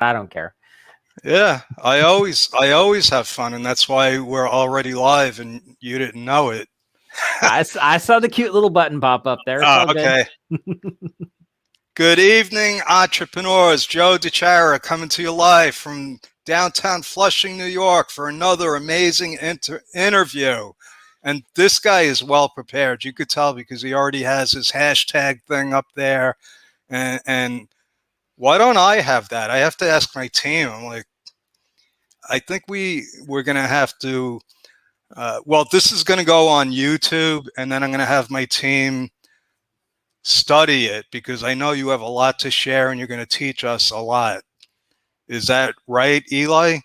I don't care. Yeah, I always have fun, and that's why we're already live, and you didn't know it. I saw the cute little button pop up there. It's all good. Okay. Good evening, entrepreneurs. Joe DeChara coming to you live from downtown Flushing, New York for another amazing interview. And this guy is well prepared. You could tell because he already has his hashtag thing up there. And why don't I have that? I have to ask my team. I'm like, I think we're going to have to, well, this is going to go on YouTube, and then I'm going to have my team study it because I know you have a lot to share and you're going to teach us a lot. Is that right, Eli?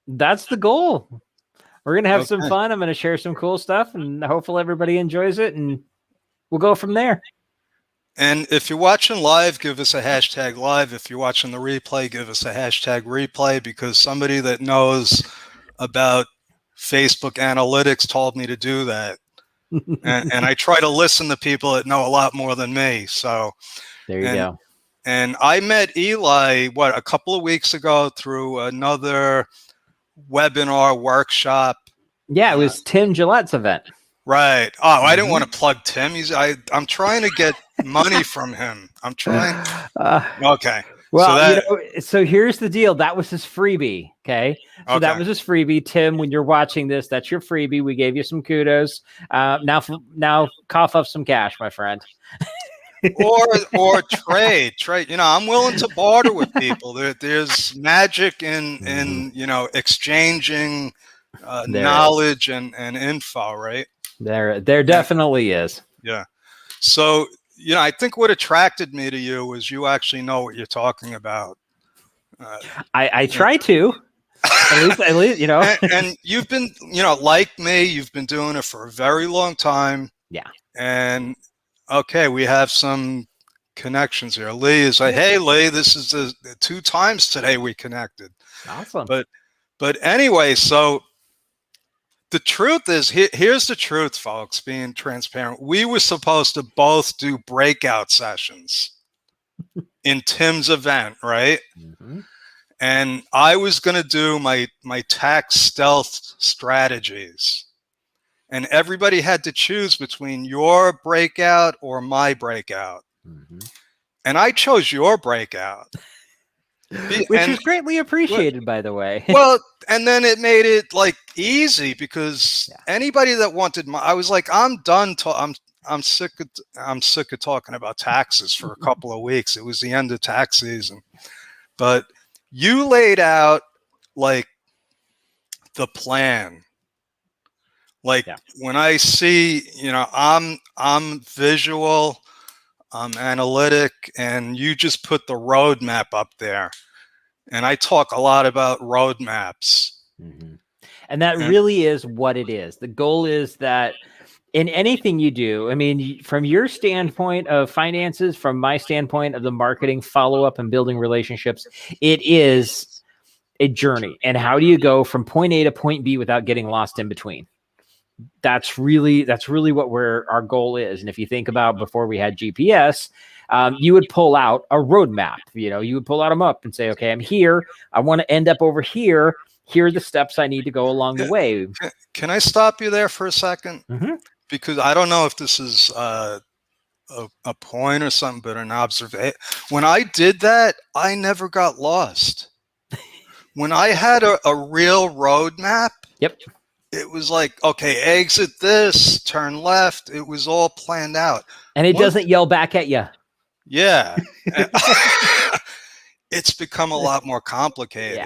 That's the goal. We're going to have some fun. I'm going to share some cool stuff, and hopefully everybody enjoys it, and we'll go from there. And if you're watching live, give us a hashtag live. If you're watching the replay, give us a hashtag replay, because somebody that knows about Facebook analytics told me to do that. and I try to listen to people that know a lot more than me. So there you go. And I met Eli, a couple of weeks ago through another webinar workshop. Yeah, it was Tim Gillette's event. Right. Oh, I didn't want to plug Tim. I'm trying to get money from him. I'm trying. Okay. Well, so here's the deal. That was his freebie. Okay. So that was his freebie. Tim, when you're watching this, that's your freebie. We gave you some kudos. Now cough up some cash, my friend. or trade. I'm willing to barter with people. There's magic in exchanging knowledge and info, right? There definitely is. Yeah. So, I think what attracted me to you was you actually know what you're talking about. I try to. At least, and you've been, like me, you've been doing it for a very long time. Yeah. And okay, we have some connections here. Lee is like, hey, Lee, this is the 2 times today we connected. Awesome. But anyway, so the truth is, here's the truth, folks, being transparent. We were supposed to both do breakout sessions in Tim's event, right? Mm-hmm. And I was going to do my tax stealth strategies. And everybody had to choose between your breakout or my breakout. Mm-hmm. And I chose your breakout. Which is greatly appreciated, by the way. Well, and then it made it easy because anybody that wanted I was like, I'm done. I'm sick of talking about taxes for a couple of weeks. It was the end of tax season, but you laid out the plan. When I see, I'm visual, I'm analytic, and you just put the roadmap up there. And I talk a lot about roadmaps. Mm-hmm. And that really is what it is. The goal is that in anything you do, I mean, from your standpoint of finances, from my standpoint of the marketing, follow-up, and building relationships, it is a journey. And how do you go from point A to point B without getting lost in between? That's really what our goal is. And if you think about before we had GPS, you would pull out a roadmap. You would pull out a map and say, okay, I'm here. I want to end up over here. Here are the steps I need to go along the way. Can I stop you there for a second? Mm-hmm. Because I don't know if this is a point or something, but an observation. When I did that, I never got lost. When I had a real roadmap, yep, it was like, okay, exit this, turn left. It was all planned out. And it doesn't yell back at you. Yeah. It's become a lot more complicated.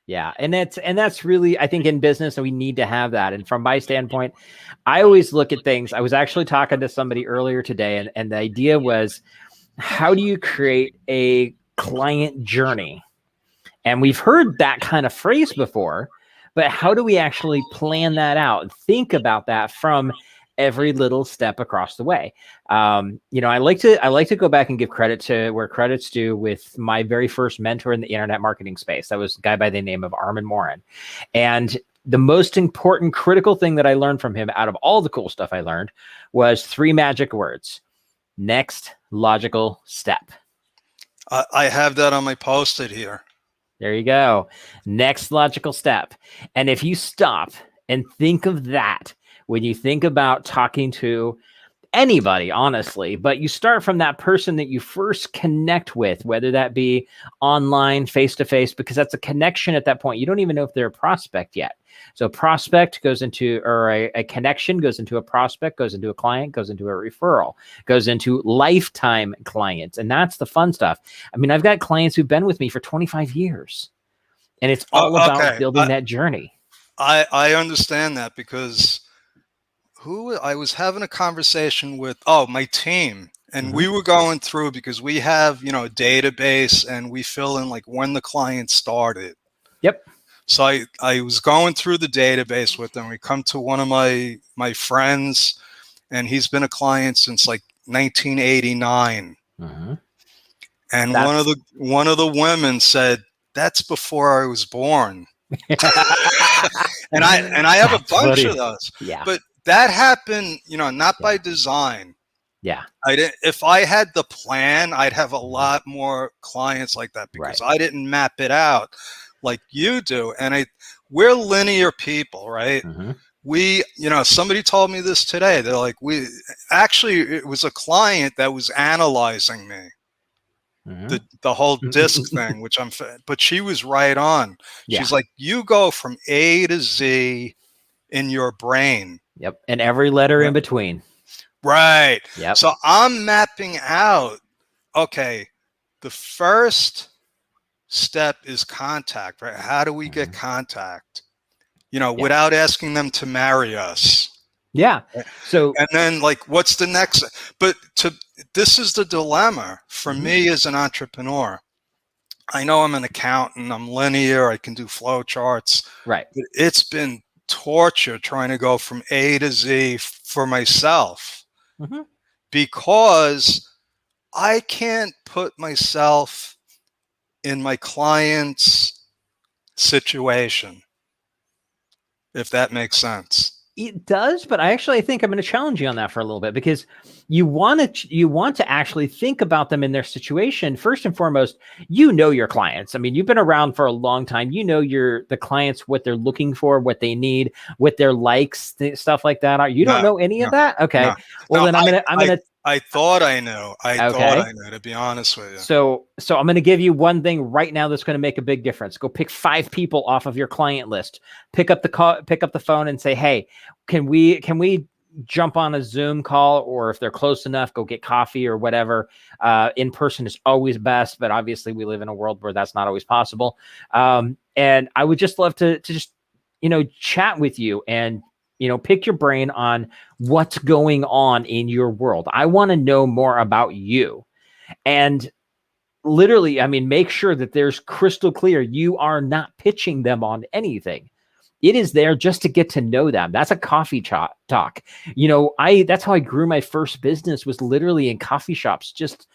Yeah. And that's really, I think in business, we need to have that. And from my standpoint, I always look at things. I was actually talking to somebody earlier today, and the idea was, how do you create a client journey? And we've heard that kind of phrase before, but how do we actually plan that out and think about that from every little step across the way? I like to go back and give credit to where credit's due with my very first mentor in the internet marketing space. That was a guy by the name of Armin Morin. And the most important critical thing that I learned from him out of all the cool stuff I learned was 3 magic words: next logical step. I have that on my post-it here. There you go. Next logical step. And if you stop and think of that, when you think about talking to anybody, honestly, but you start from that person that you first connect with, whether that be online, face to face, because that's a connection at that point. You don't even know if they're a prospect yet. So prospect goes into, or a connection goes into a prospect, goes into a client, goes into a referral, goes into lifetime clients. And that's the fun stuff. I mean, I've got clients who've been with me for 25 years, and it's all about building that journey. I understand that, because I was having a conversation with, my team, and we were going through, because we have, a database, and we fill in like when the client started. Yep. So I was going through the database with them. We come to one of my friends, and he's been a client since like 1989. And one of the women said, "That's before I was born." and I have a bunch of those. Yeah. But that happened, not by design. Yeah. If I had the plan, I'd have a lot more clients like that, because I didn't map it out like you do. And we're linear people, right? We, somebody told me this today. They're like, it was a client that was analyzing me. The whole disc thing, but she was right on. She's like, you go from A to Z in your brain. Yep. And every letter in between. Right. Yep. So I'm mapping out, okay, the first step is contact, right? How do we get contact? Without asking them to marry us. Yeah. So, and then like, what's the next? But this is the dilemma for me as an entrepreneur. I know I'm an accountant, I'm linear, I can do flow charts. Right. But it's been torture trying to go from A to Z for myself, because I can't put myself in my client's situation, if that makes sense. It does, but I think I'm going to challenge you on that for a little bit, because you want to actually think about them in their situation. First and foremost, your clients. I mean, you've been around for a long time. The clients, what they're looking for, what they need, what their likes, stuff like that. You don't know any of that? Okay. No. Well, then I thought I knew. Thought I knew, to be honest with you. So I'm going to give you one thing right now that's going to make a big difference. Go pick 5 people off of your client list. Pick up the phone and say, "Hey, can we jump on a Zoom call, or if they're close enough, go get coffee or whatever." In person is always best, but obviously we live in a world where that's not always possible. And I would just love to just chat with you and pick your brain on what's going on in your world. I want to know more about you. And literally, I mean, make sure that there's crystal clear. You are not pitching them on anything. It is there just to get to know them. That's a coffee talk. That's how I grew my first business, was literally in coffee shops, just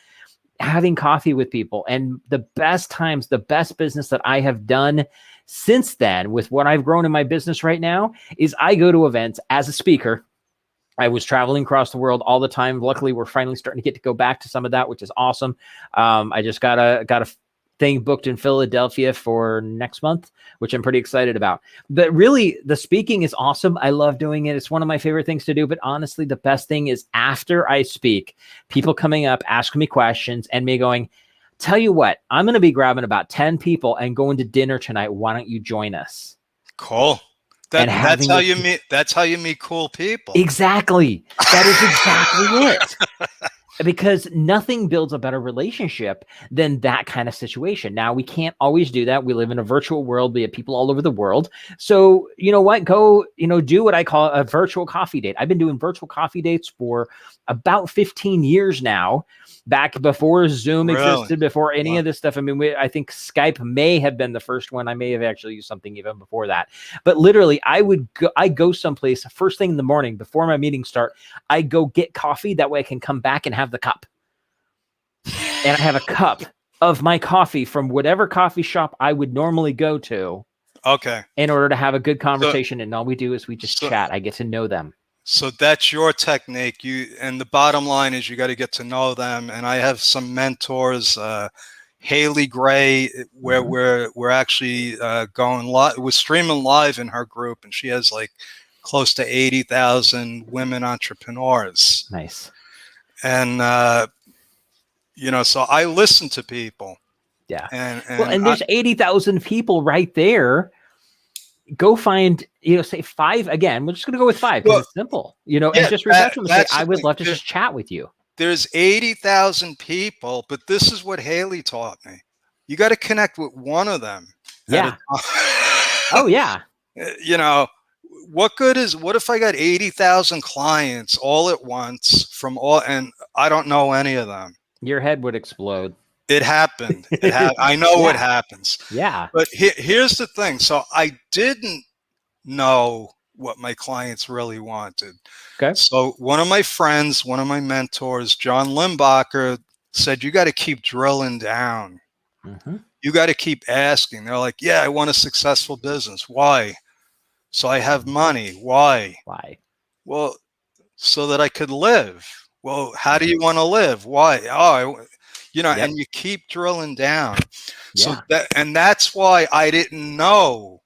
having coffee with people. And the best business that I have done since then, with what I've grown in my business right now, is I go to events as a speaker. I was traveling across the world all the time. Luckily, we're finally starting to get to go back to some of that, which is awesome. I just got a thing booked in Philadelphia for next month, which I'm pretty excited about. But really, the speaking is awesome. I love doing it. It's one of my favorite things to do. But honestly, the best thing is after I speak, people coming up, asking me questions, and me going, "Tell you what, I'm going to be grabbing about 10 people and going to dinner tonight. Why don't you join us?" Cool. That's how you meet. That's how you meet cool people. Exactly. That is exactly it. Because nothing builds a better relationship than that kind of situation. Now, we can't always do that. We live in a virtual world. We have people all over the world. So, you know what? Go, do what I call a virtual coffee date. I've been doing virtual coffee dates for about 15 years now, back before Zoom existed, before any of this stuff. I mean, I think Skype may have been the first one. I may have actually used something even before that. But literally, I go someplace first thing in the morning before my meetings start. I go get coffee. That way I can come back and have the cup. And I have a cup of my coffee from whatever coffee shop I would normally go to. Okay. In order to have a good conversation. And all we do is we just chat. I get to know them. So that's your technique. And the bottom line is you got to get to know them. And I have some mentors Haley Gray, where we're actually going live. We're streaming live in her group, and she has like close to 80,000 women entrepreneurs. Nice. And so I listen to people. Yeah. And there's 80,000 people right there. Go find, say 5 again. We're just going to go with 5 because it's simple, and just reach out to them and say, I would love to just chat with you. There's 80,000 people, but this is what Haley taught me. You got to connect with one of them. Yeah. Oh yeah. What if I got 80,000 clients all at once and I don't know any of them? Your head would explode. It happened. I know what happens. Yeah. But here's the thing. So I didn't know what my clients really wanted. Okay. So one of my friends, one of my mentors, John Limbacher, said, you got to keep drilling down. You got to keep asking. They're like, yeah, I want a successful business. Why? So I have money. Why? Well, so that I could live. Well, how do you want to live? Why? And you keep drilling down. So that's why I didn't know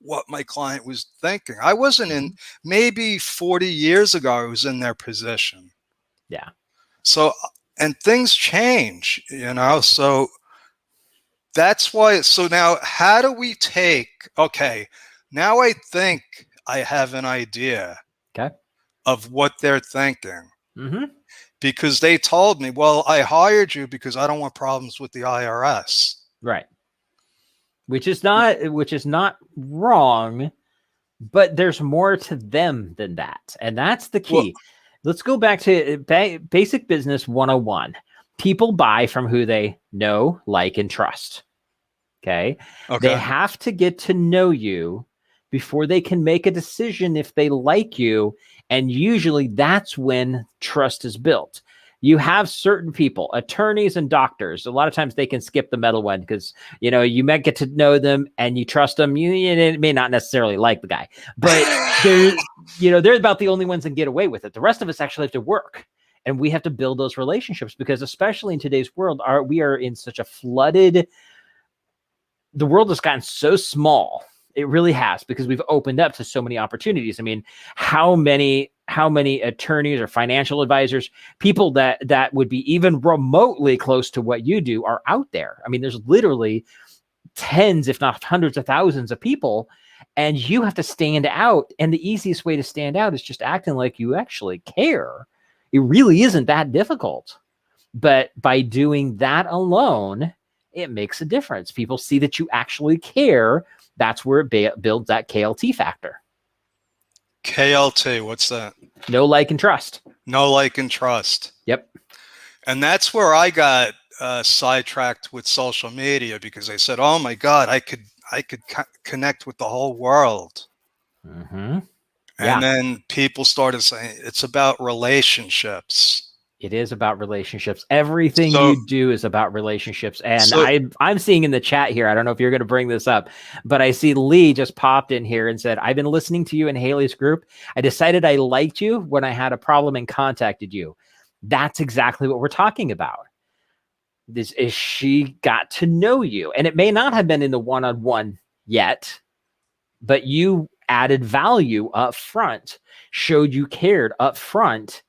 what my client was thinking. I wasn't in, maybe 40 years ago, I was in their position. Yeah. So, and things change, so that's why. So now how do we now I think I have an idea of what they're thinking. Because they told me, well, I hired you because I don't want problems with the IRS. Right. Which is not wrong, but there's more to them than that. And that's the key. Well, let's go back to Basic Business 101. People buy from who they know, like, and trust. Okay. They have to get to know you before they can make a decision if they like you. And usually that's when trust is built. You have certain people, attorneys and doctors. A lot of times they can skip the middle one because, you might get to know them and you trust them. You may not necessarily like the guy, but they're about the only ones that get away with it. The rest of us actually have to work, and we have to build those relationships because, especially in today's world, we are in such a flooded. The world has gotten so small. It really has, because we've opened up to so many opportunities. I mean, how many attorneys or financial advisors, people that would be even remotely close to what you do, are out there? I mean, there's literally tens, if not hundreds of thousands of people, and you have to stand out. And the easiest way to stand out is just acting like you actually care. It really isn't that difficult. But by doing that alone, it makes a difference. People see that you actually care. That's where it builds that KLT factor. KLT, what's that? Know, like, and trust. Know, like, and trust. Yep. And that's where I got sidetracked with social media, because I said, oh my God, I could connect with the whole world. And then people started saying it's about relationships. It is about relationships. Everything you do is about relationships. And I'm seeing in the chat here, I don't know if you're going to bring this up, but I see Lee just popped in here and said, I've been listening to you in Haley's group. I decided I liked you when I had a problem and contacted you. That's exactly what we're talking about. This is, she got to know you. And it may not have been in the one-on-one yet, but you added value up front, showed you cared up front.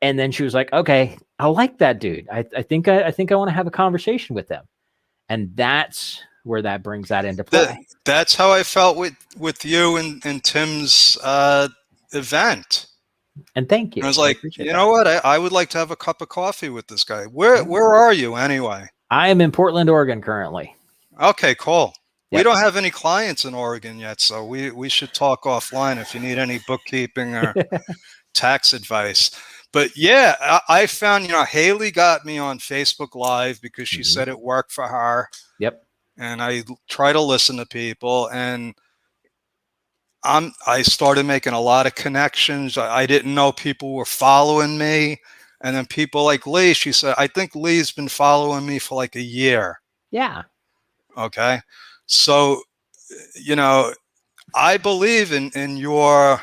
And then she was like, okay, I like that dude. I think I want to have a conversation with them. And that's where that brings that into play. That's how I felt with you and Tim's event. And thank you. And I was like, know what? I would like to have a cup of coffee with this guy. Where are you anyway? I am in Portland, Oregon currently. Okay, cool. Yep. We don't have any clients in Oregon yet, so we should talk offline if you need any bookkeeping or tax advice. But yeah, I found, Haley got me on Facebook Live because she said it worked for her. Yep. And I try to listen to people, and I started making a lot of connections. I didn't know people were following me. And then people like Lee, she said, I think Lee's been following me for like a year. Yeah. Okay. So, I believe in your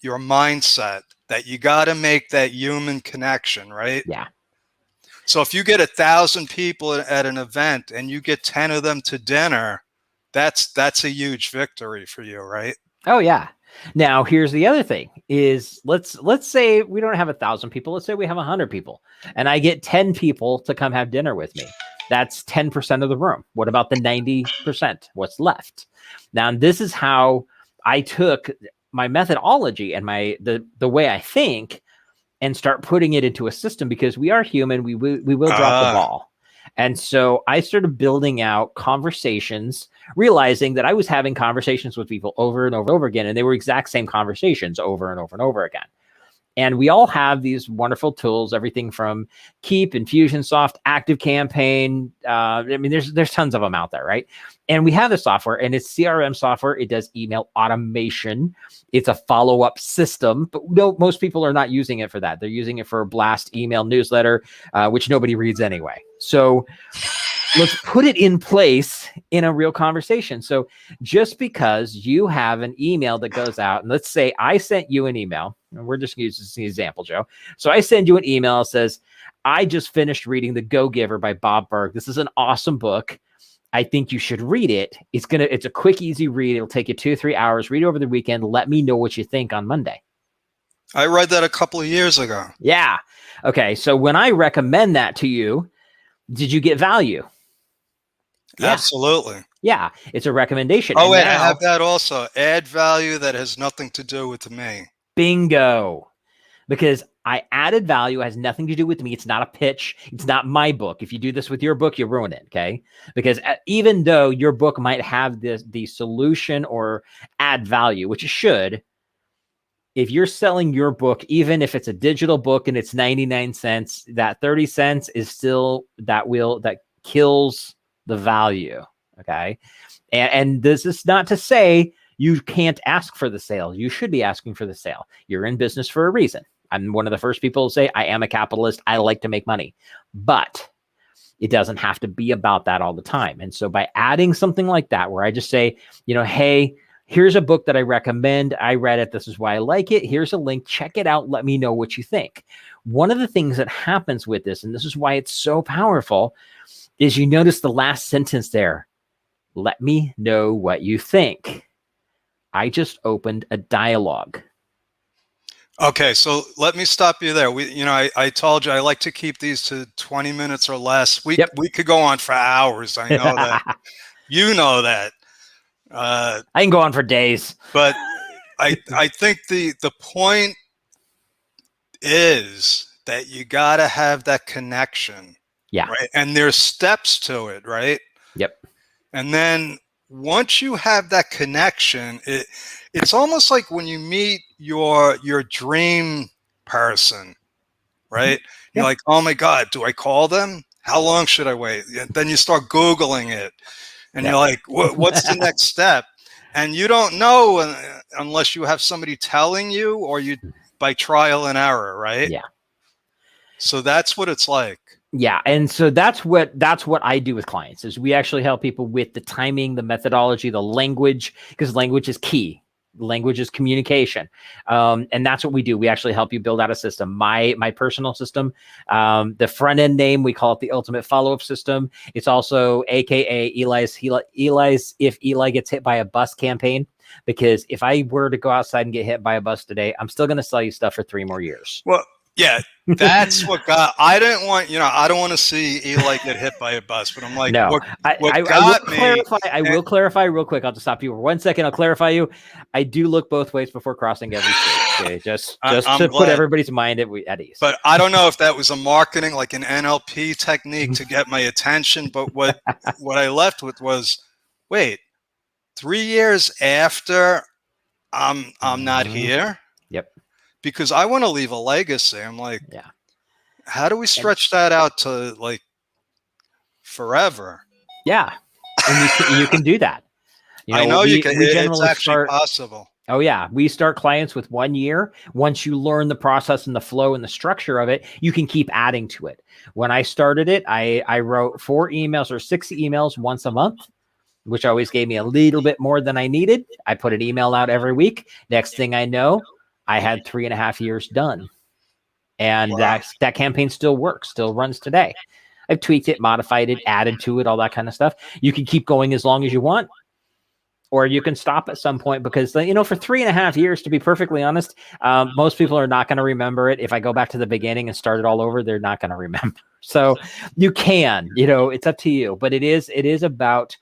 mindset that you got to make that human connection, right? Yeah. So if you get 1,000 people at an event and you get 10 of them to dinner, that's a huge victory for you, right? Oh yeah. Now here's the other thing is let's say we don't have 1,000 people. Let's say we have 100 people and I get 10 people to come have dinner with me. That's 10% of the room. What about the 90%? What's left? Now, this is how I took my methodology and the way I think and start putting it into a system, because we are human. We will drop the ball. And so I started building out conversations, realizing that I was having conversations with people over and over and over again, and they were exact same conversations over and over and over again. And we all have these wonderful tools, everything from Keep, Infusionsoft, ActiveCampaign. I mean, there's tons of them out there, right? And we have the software, and it's CRM software. It does email automation. It's a follow-up system, but no, most people are not using it for that. They're using it for a blast email newsletter, which nobody reads anyway. So let's put it in place in a real conversation. So just because you have an email that goes out, and let's say I sent you an email, and we're just using this example, Joe. So I send you an email that says, I just finished reading The Go-Giver by Bob Burg. This is an awesome book. I think you should read it. It's a quick, easy read. It'll take you 2 or 3 hours. Read it over the weekend. Let me know what you think on Monday. I read that a couple of years ago. Yeah. Okay. So when I recommend that to you, did you get value? Yeah. Absolutely. Yeah. It's a recommendation. Oh, wait, I have that also. Add value that has nothing to do with me. Bingo. Because I added value, has nothing to do with me. It's not a pitch. It's not my book. If you do this with your book, you ruin it. Okay. Because even though your book might have the solution or add value, which it should, if you're selling your book, even if it's a digital book and it's 99 cents, that 30 cents is still that kills the value. Okay. And this is not to say you can't ask for the sale. You should be asking for the sale. You're in business for a reason. I'm one of the first people to say, I am a capitalist. I like to make money, but it doesn't have to be about that all the time. And so by adding something like that, where I just say, hey, here's a book that I recommend. I read it. This is why I like it. Here's a link. Check it out. Let me know what you think. One of the things that happens with this, and this is why it's so powerful, is you notice the last sentence there. Let me know what you think. I just opened a dialogue. Okay, so let me stop you there. I told you I like to keep these to 20 minutes or less. We could go on for hours. I know that. You know that. I can go on for days. But I think the point is that you got to have that connection. Yeah. Right? And there's steps to it, right? Yep. And then once you have that connection, it's almost like when you meet your dream person, right? Mm-hmm. You're like, oh my God, do I call them? How long should I wait? And then you start Googling it and you're like, what's the next step? And you don't know unless you have somebody telling you or you by trial and error, right? Yeah. So that's what it's like. Yeah. And so that's what I do with clients is we actually help people with the timing, the methodology, the language, because language is key. Language is communication. And that's what we do. We actually help you build out a system. My personal system, the front end name, we call it the ultimate follow-up system. It's also AKA Eli's if Eli gets hit by a bus campaign, because if I were to go outside and get hit by a bus today, I'm still going to sell you stuff for 3 more years. Well, yeah, that's what got. I didn't want, I don't want to see Eli get hit by a bus, but I'm like, no. I will clarify real quick. I'll just stop you for 1 second. I'll clarify you. I do look both ways before crossing every state. Okay? Just to put everybody's mind at ease. But I don't know if that was a marketing, like an NLP technique to get my attention. But what I left with was, wait, 3 years after I'm not here. Yep. Because I want to leave a legacy. I'm like, how do we stretch that out to like forever? Yeah. And you can do that. I know you can. It's actually possible. Oh yeah. We start clients with 1 year. Once you learn the process and the flow and the structure of it, you can keep adding to it. When I started it, I wrote 4 emails or 6 emails once a month, which always gave me a little bit more than I needed. I put an email out every week. Next thing I know, I had 3.5 years done. And that campaign still works, still runs today. I've tweaked it, modified it, added to it, all that kind of stuff. You can keep going as long as you want, or you can stop at some point, because, for 3.5 years, to be perfectly honest, most people are not going to remember it. If I go back to the beginning and start it all over, they're not going to remember. So you can, it's up to you, but it is about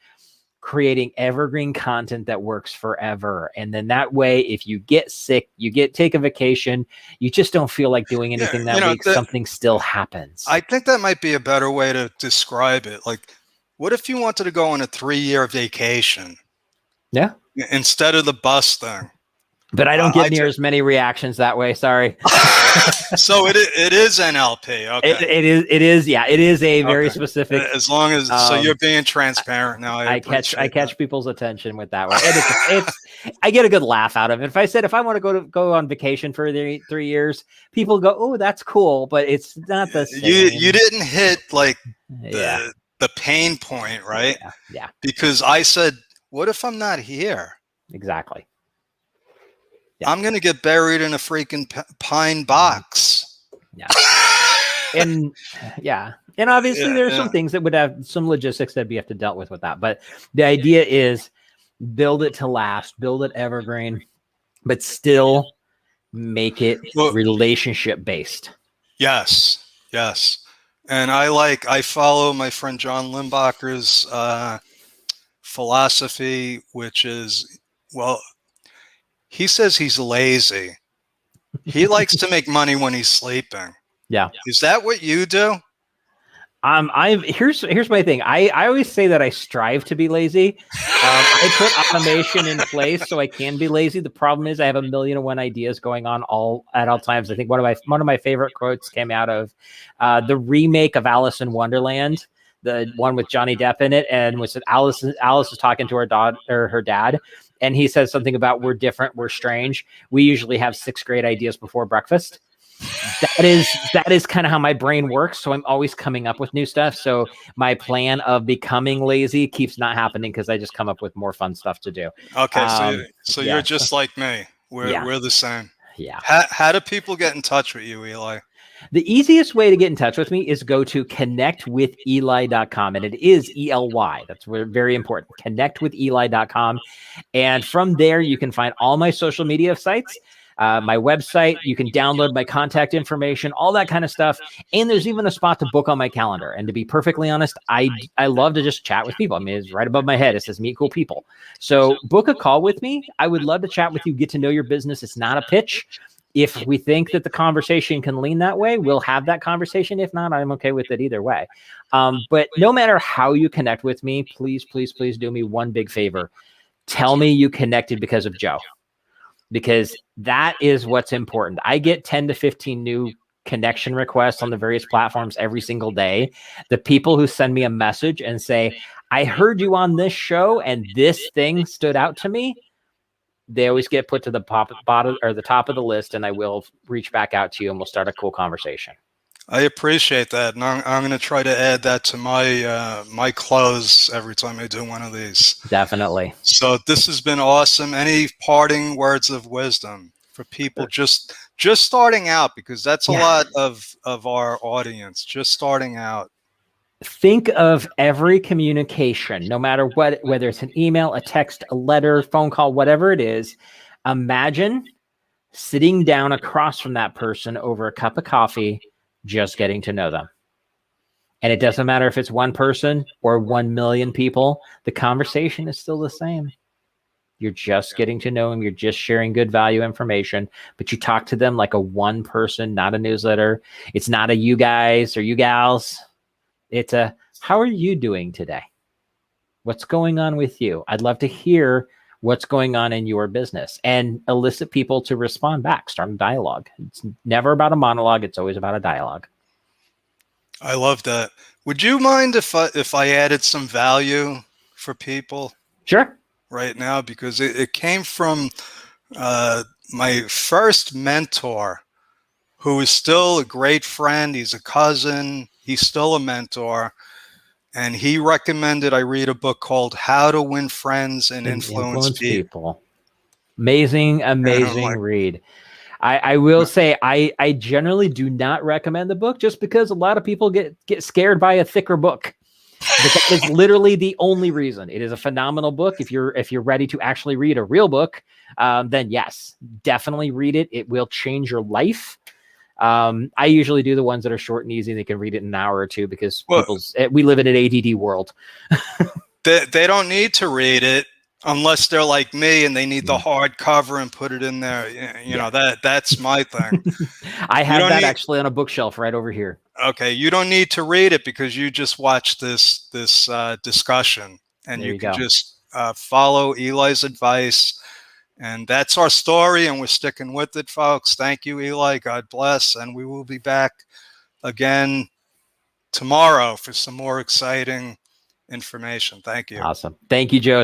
creating evergreen content that works forever. And then that way, if you get sick, take a vacation, you just don't feel like doing anything that week, something still happens. I think that might be a better way to describe it. Like, what if you wanted to go on a 3-year vacation? Yeah. Instead of the bus thing. But I don't get near as many reactions that way. Sorry. So it is NLP. Okay. It is. Yeah, it is a very specific. As long as so you're being transparent now. I catch people's attention with that one. And it's I get a good laugh out of it. If I said, if I want to go on vacation for 3 years, people go, "Oh, that's cool," but it's not the same. You didn't hit like the pain point, right? Yeah. Because I said, what if I'm not here? Exactly. Yeah. I'm going to get buried in a freaking pine box. Yeah. And obviously there's some things that would have some logistics that we have to deal with that. But the idea is build it to last, build it evergreen, but still make it relationship based. Yes. And I follow my friend John Limbacher's philosophy, which is, he says he's lazy. He likes to make money when he's sleeping. Yeah. Is that what you do? Here's my thing. I always say that I strive to be lazy. I put automation in place so I can be lazy. The problem is I have 1,000,001 ideas going on at all times. I think one of my favorite quotes came out of the remake of Alice in Wonderland, the one with Johnny Depp in it, and was Alice is talking to her dad, and he says something about, we're different, we're strange. We usually have 6 great ideas before breakfast. That is kind of how my brain works. So I'm always coming up with new stuff. So my plan of becoming lazy keeps not happening because I just come up with more fun stuff to do. Okay, so you're just like me. We're the same. Yeah. How do people get in touch with you, Eli? The easiest way to get in touch with me is go to connectwitheli.com, and it is ELY. That's very important. Connectwitheli.com. And from there, you can find all my social media sites, my website. You can download my contact information, all that kind of stuff. And there's even a spot to book on my calendar. And to be perfectly honest, I love to just chat with people. I mean, it's right above my head. It says meet cool people. So book a call with me. I would love to chat with you, get to know your business. It's not a pitch. If we think that the conversation can lean that way, we'll have that conversation. If not, I'm okay with it either way. But no matter how you connect with me, please, please, please do me one big favor. Tell me you connected because of Joe, because that is what's important. I get 10 to 15 new connection requests on the various platforms every single day. The people who send me a message and say, I heard you on this show and this thing stood out to me, they always get put to the bottom or the top of the list, and I will reach back out to you and we'll start a cool conversation. I appreciate that. And I'm going to try to add that to my close every time I do one of these. Definitely. So this has been awesome. Any parting words of wisdom for people just starting out, because that's a lot of our audience just starting out? Think of every communication, no matter what, whether it's an email, a text, a letter, phone call, whatever it is. Imagine sitting down across from that person over a cup of coffee, just getting to know them. And it doesn't matter if it's one person or 1 million people, the conversation is still the same. You're just getting to know them. You're just sharing good value information, but you talk to them like a one person, not a newsletter. It's not a you guys or you gals. It's a, how are you doing today? What's going on with you? I'd love to hear what's going on in your business and elicit people to respond back, start a dialogue. It's never about a monologue. It's always about a dialogue. I love that. Would you mind if I added some value for people? Sure. Right now, because it came from my first mentor, who is still a great friend. He's a cousin. He's still a mentor. And he recommended I read a book called How to Win Friends and Influence People. Amazing read. I will say I generally do not recommend the book just because a lot of people get scared by a thicker book. But that is literally the only reason. It is a phenomenal book. If you're ready to actually read a real book, then yes, definitely read it. It will change your life. I usually do the ones that are short and easy. They can read it in an hour or two because we live in an ADD world. They don't need to read it unless they're like me and they need the hardcover and put it in there. You know, that's my thing. I have that actually on a bookshelf right over here. Okay, you don't need to read it because you just watched this discussion, and you can just follow Eli's advice. And that's our story, and we're sticking with it, folks. Thank you, Eli. God bless. And we will be back again tomorrow for some more exciting information. Thank you. Awesome. Thank you, Joe.